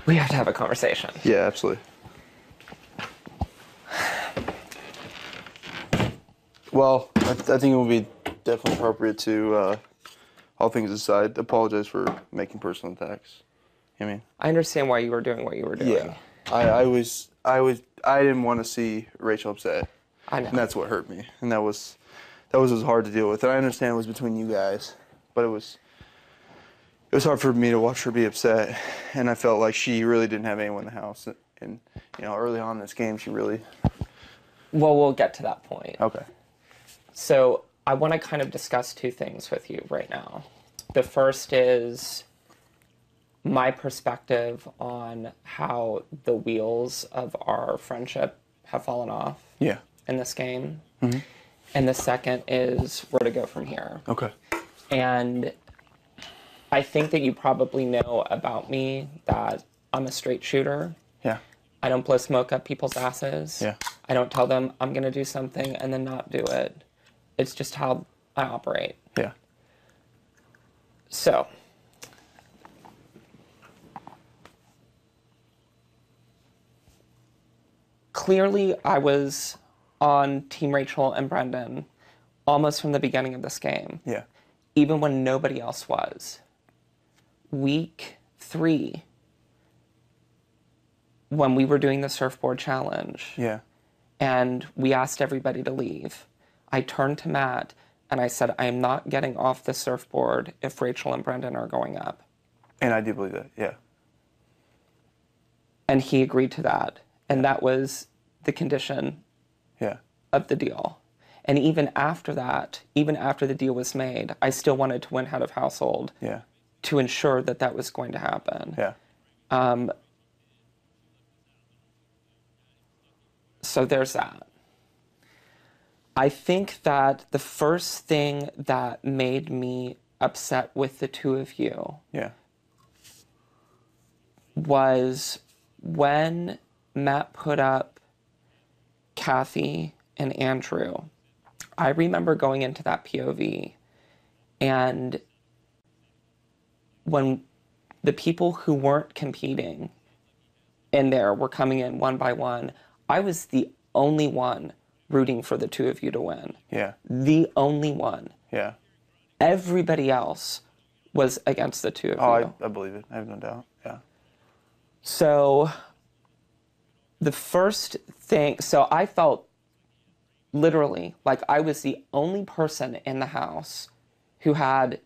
We have to have a conversation. Yeah, absolutely. Well, I think it would be definitely appropriate to, all things aside, apologize for making personal attacks. I mean, I understand why you were doing what you were doing. yeah, I didn't want to see Rachel upset, I know. and that's what hurt me, and that was hard to deal with. And I understand it was between you guys, but it was hard for me to watch her be upset, and I felt like she really didn't have anyone in the house. And early on in this game, she really. Well, we'll get to that point. Okay. So I want to kind of discuss two things with you right now. The first is my perspective on how the wheels of our friendship have fallen off in this game. Mm-hmm. And the second is where to go from here. Okay. And I think that you probably know about me that I'm a straight shooter. Yeah. I don't blow smoke up people's asses. Yeah. I don't tell them I'm going to do something and then not do it. It's just how I operate. Yeah. So, clearly I was on Team Rachel and Brendon almost from the beginning of this game. Yeah. Even when nobody else was. Week 3, when we were doing the surfboard challenge, Yeah. and we asked everybody to leave, I turned to Matt and I said, I am not getting off the surfboard if Rachel and Brendon are going up. And I do believe that. Yeah. And he agreed to that. And that was the condition Yeah. of the deal. And even after that, even after the deal was made, I still wanted to win head of household Yeah. to ensure that that was going to happen. Yeah. So there's that. I think that the first thing that made me upset with the two of you Yeah. was when Matt put up Kathy and Andrew. I remember going into that POV, and when the people who weren't competing in there were coming in one by one, I was the only one rooting for the two of you to win. Yeah. The only one. Yeah. Everybody else was against the two of you. I believe it. I have no doubt. Yeah. So the first thing, so I felt literally like I was the only person in the house who had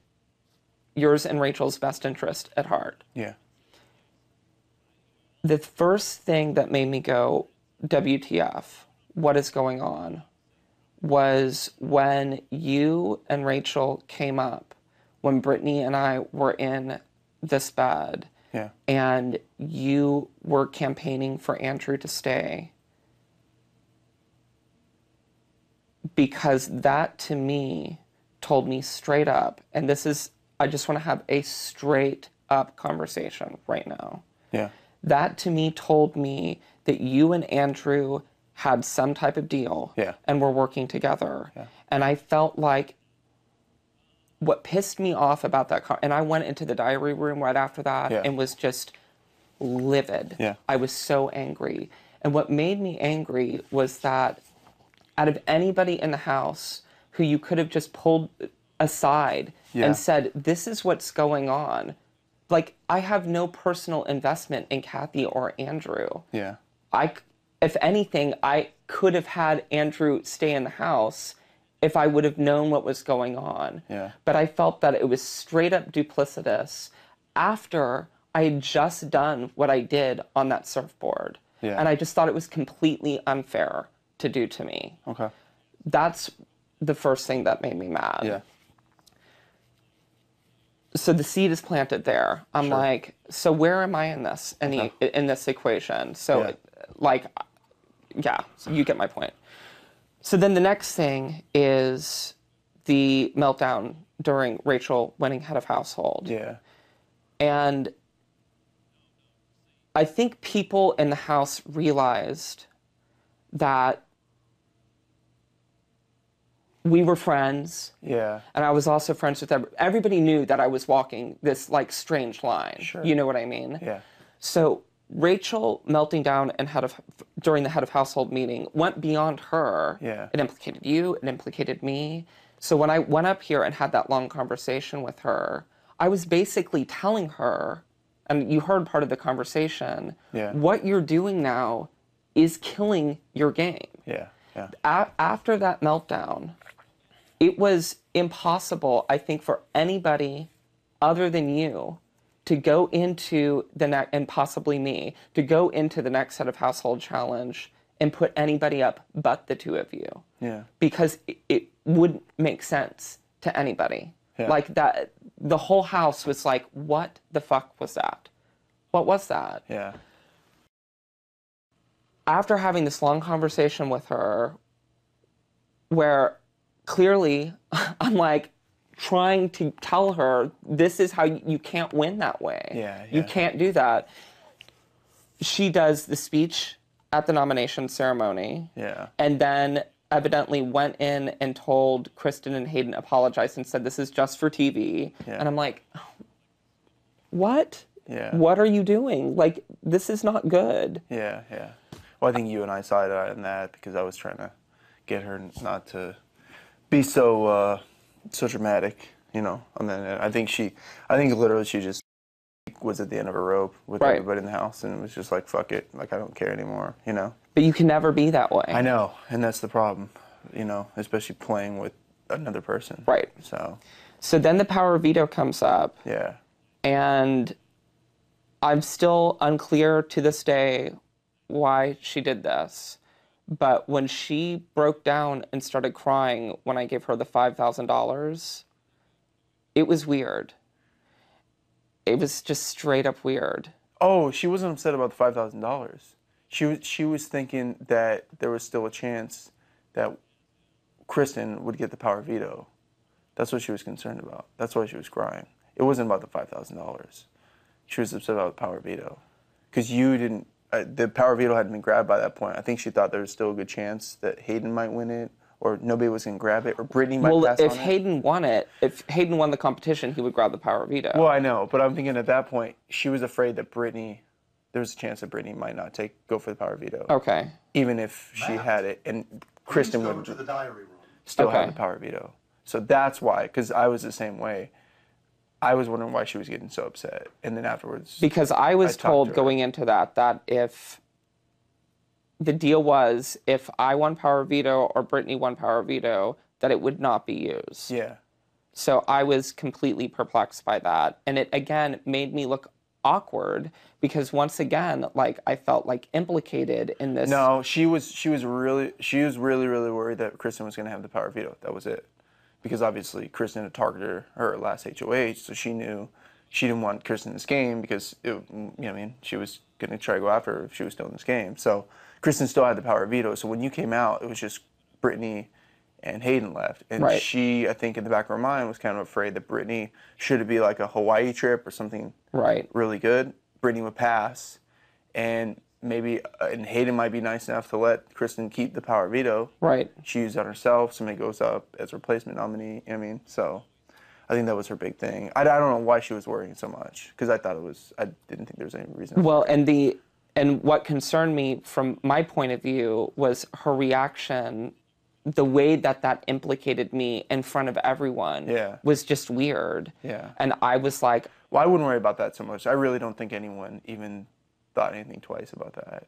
yours and Rachel's best interest at heart. Yeah. The first thing that made me go, WTF, what is going on, was when you and Rachel came up, when Brittany and I were in this bed, Yeah. and you were campaigning for Andrew to stay. Because that, to me, told me straight up, and this is, I just want to have a straight up conversation right now. Yeah. That, to me, told me that you and Andrew had some type of deal and were working together. Yeah. And I felt like what pissed me off about that, and I went into the diary room right after that and was just livid. Yeah. I was so angry. And what made me angry was that out of anybody in the house who you could have just pulled aside and said, this is what's going on. Like, I have no personal investment in Kathy or Andrew. Yeah. If anything, I could have had Andrew stay in the house if I would have known what was going on. Yeah. But I felt that it was straight up duplicitous after I had just done what I did on that surfboard. Yeah. And I just thought it was completely unfair to do to me. Okay. That's the first thing that made me mad. Yeah. So the seed is planted there. I'm like, so where am I in this, in this equation? So, so you get my point. So then the next thing is the meltdown during Rachel winning head of household. Yeah. And I think people in the house realized that we were friends. Yeah. And I was also friends with everybody knew that I was walking this like strange line. Sure. You know what I mean? Yeah. So Rachel melting down and during the head of household meeting went beyond her. Yeah. It implicated you. It implicated me. So when I went up here and had that long conversation with her, I was basically telling her, and you heard part of the conversation, what you're doing now is killing your game. Yeah. Yeah. After that meltdown, it was impossible, I think, for anybody other than you to go into the next, and possibly me, to go into the next set of household challenge and put anybody up but the two of you. Yeah. Because it wouldn't make sense to anybody. Yeah. Like that, the whole house was like, what the fuck was that? What was that? Yeah. After having this long conversation with her, where clearly I'm like, trying to tell her, this is how you can't win that way. Yeah. You can't do that. She does the speech at the nomination ceremony. Yeah. And then evidently went in and told Kristen and Hayden, apologized and said, this is just for TV. Yeah. And I'm like, what? Yeah. What are you doing? Like, this is not good. Yeah, yeah. Well, I think you and I sided on that because I was trying to get her not to be so dramatic, you know. And then I think literally she just was at the end of her rope with everybody in the house and was just like, fuck it, like I don't care anymore, you know. But you can never be that way. I know, and that's the problem, you know, especially playing with another person. Right. So then the power of veto comes up. Yeah. And I'm still unclear to this day why she did this. But when she broke down and started crying when I gave her the $5,000, it was weird. It was just straight up weird. Oh, she wasn't upset about the $5,000. She was thinking that there was still a chance that Kristen would get the power veto. That's what she was concerned about. That's why she was crying. It wasn't about the $5,000. She was upset about the power veto. Because you didn't, the power veto hadn't been grabbed by that point. I think she thought there was still a good chance that Hayden might win it, or nobody was going to grab it, or Brittany might pass on it. Well, if Hayden won it, if Hayden won the competition, he would grab the power veto. Well, I know, but I'm thinking at that point, she was afraid that there was a chance that Brittany might not go for the power veto. Okay. Even if she had it, and Kristen would to the diary room. still have the power veto. So that's why, because I was the same way. I was wondering why she was getting so upset. And then afterwards... Because I was told going into that if the deal was, if I won power veto or Brittany won power veto, that it would not be used. Yeah. So I was completely perplexed by that. And it, again, made me look awkward because once again, like, I felt like implicated in this. No, she was really worried that Kristen was going to have the power veto. That was it. Because obviously Kristen had targeted her last HOH, so she knew she didn't want Kristen in this game because she was going to try to go after her if she was still in this game. So Kristen still had the power veto. So when you came out, it was just Brittany and Hayden left. And she, I think in the back of her mind, was kind of afraid that Brittany, should it be like a Hawaii trip or something really good, Brittany would pass. And maybe and Hayden might be nice enough to let Kristen keep the power veto. Right. She used it on herself. Somebody goes up as replacement nominee. I mean, so I think that was her big thing. I don't know why she was worrying so much because I didn't think there was any reason. Well, and what concerned me from my point of view was her reaction. The way that implicated me in front of everyone was just weird. Yeah. And I was like... Well, I wouldn't worry about that so much. I really don't think anyone even thought anything twice about that.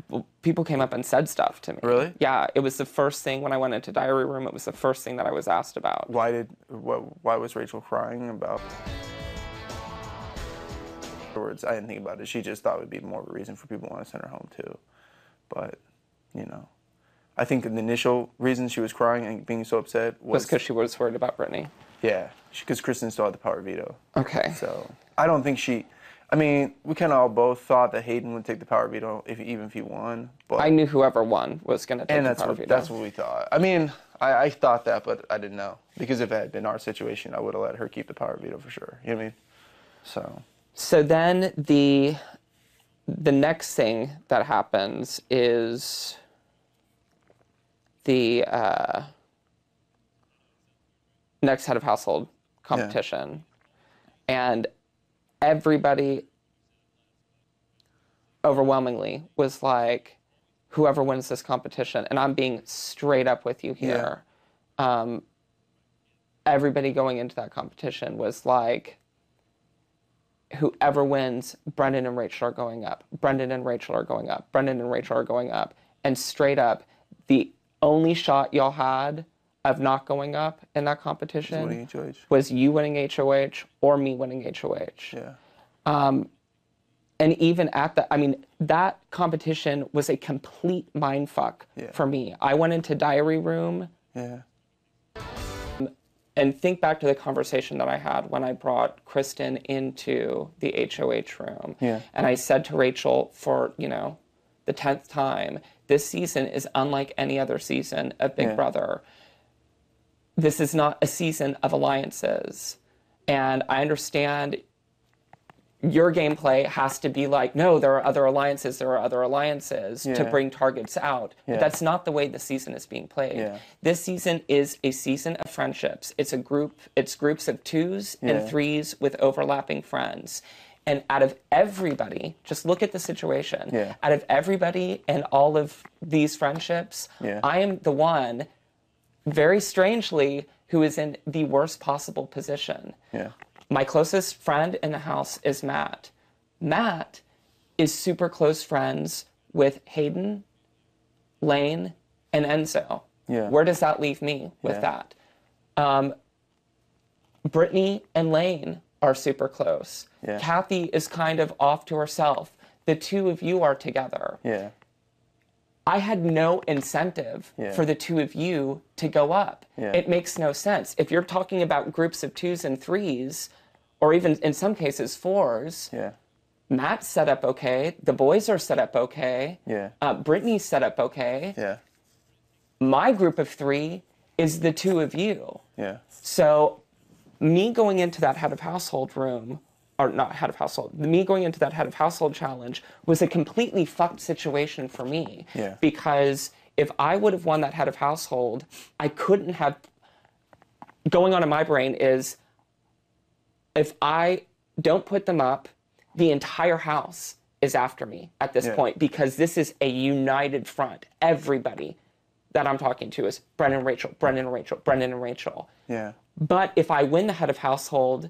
Well, people came up and said stuff to me. Really? Yeah. It was the first thing when I went into diary room. It was the first thing that I was asked about. Why was Rachel crying about... Afterwards, I didn't think about it. She just thought it would be more of a reason for people to want to send her home, too. But, you know... I think the initial reason she was crying and being so upset was because she was worried about Brittany. Yeah, because Kristen still had the power veto. Okay. So I don't think I mean, we kind of all both thought that Hayden would take the power veto even if he won. But I knew whoever won was going to take the power veto. That's what we thought. I mean, I thought that, but I didn't know. Because if it had been our situation, I would have let her keep the power veto for sure. You know what I mean? So then the next thing that happens is... the next head of household competition. And everybody, overwhelmingly was like, whoever wins this competition, and I'm being straight up with you here, everybody going into that competition was like, whoever wins, Brendon and Rachel are going up. Brendon and Rachel are going up. Brendon and Rachel are going up. And straight up, the only shot y'all had of not going up in that competition was you winning HOH or me winning HOH. Yeah. And even at the, I mean, that competition was a complete mindfuck for me. I went into diary room. Yeah. And think back to the conversation that I had when I brought Kristen into the HOH room. Yeah. And I said to Rachel for, you know, the 10th time, this season is unlike any other season of Big Brother. This is not a season of alliances. And I understand your gameplay has to be like, no, there are other alliances to bring targets out. But that's not the way the season is being played. Yeah. This season is a season of friendships. It's groups of 2s and 3s with overlapping friends. And out of everybody, just look at the situation. Yeah. Out of everybody and all of these friendships, I am the one, very strangely, who is in the worst possible position. Yeah. My closest friend in the house is Matt. Matt is super close friends with Hayden, Lane, and Enzo. Yeah. Where does that leave me with that? Brittany and Lane are super close. Yeah. Kathy is kind of off to herself. The two of you are together. Yeah. I had no incentive for the two of you to go up. Yeah. It makes no sense. If you're talking about groups of 2s and 3s, or even in some cases 4s, Matt's set up okay. The boys are set up okay. Brittany's set up okay. Yeah. My group of 3 is the two of you. Yeah. So me going into that head of household room, or not head of household, me going into that head of household challenge was a completely fucked situation for me. Yeah. Because if I would have won that head of household, I couldn't have, going on in my brain is, if I don't put them up, the entire house is after me at this point, because this is a united front. Everybody that I'm talking to is Brendon and Rachel, Brendon and Rachel, Brendon and Rachel. Yeah. But if I win the head of household,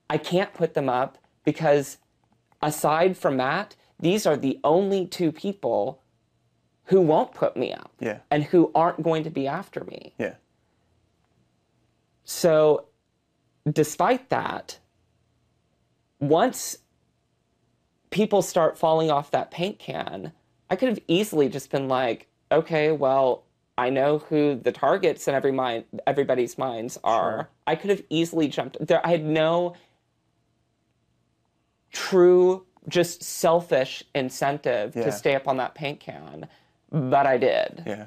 I can't put them up because aside from Matt, these are the only 2 people who won't put me up and who aren't going to be after me. Yeah. So despite that, once people start falling off that paint can, I could have easily just been like, okay, well, I know who the targets in everybody's minds are. Sure. I could have easily jumped there. I had no true, just selfish incentive to stay up on that paint can, but I did. Yeah.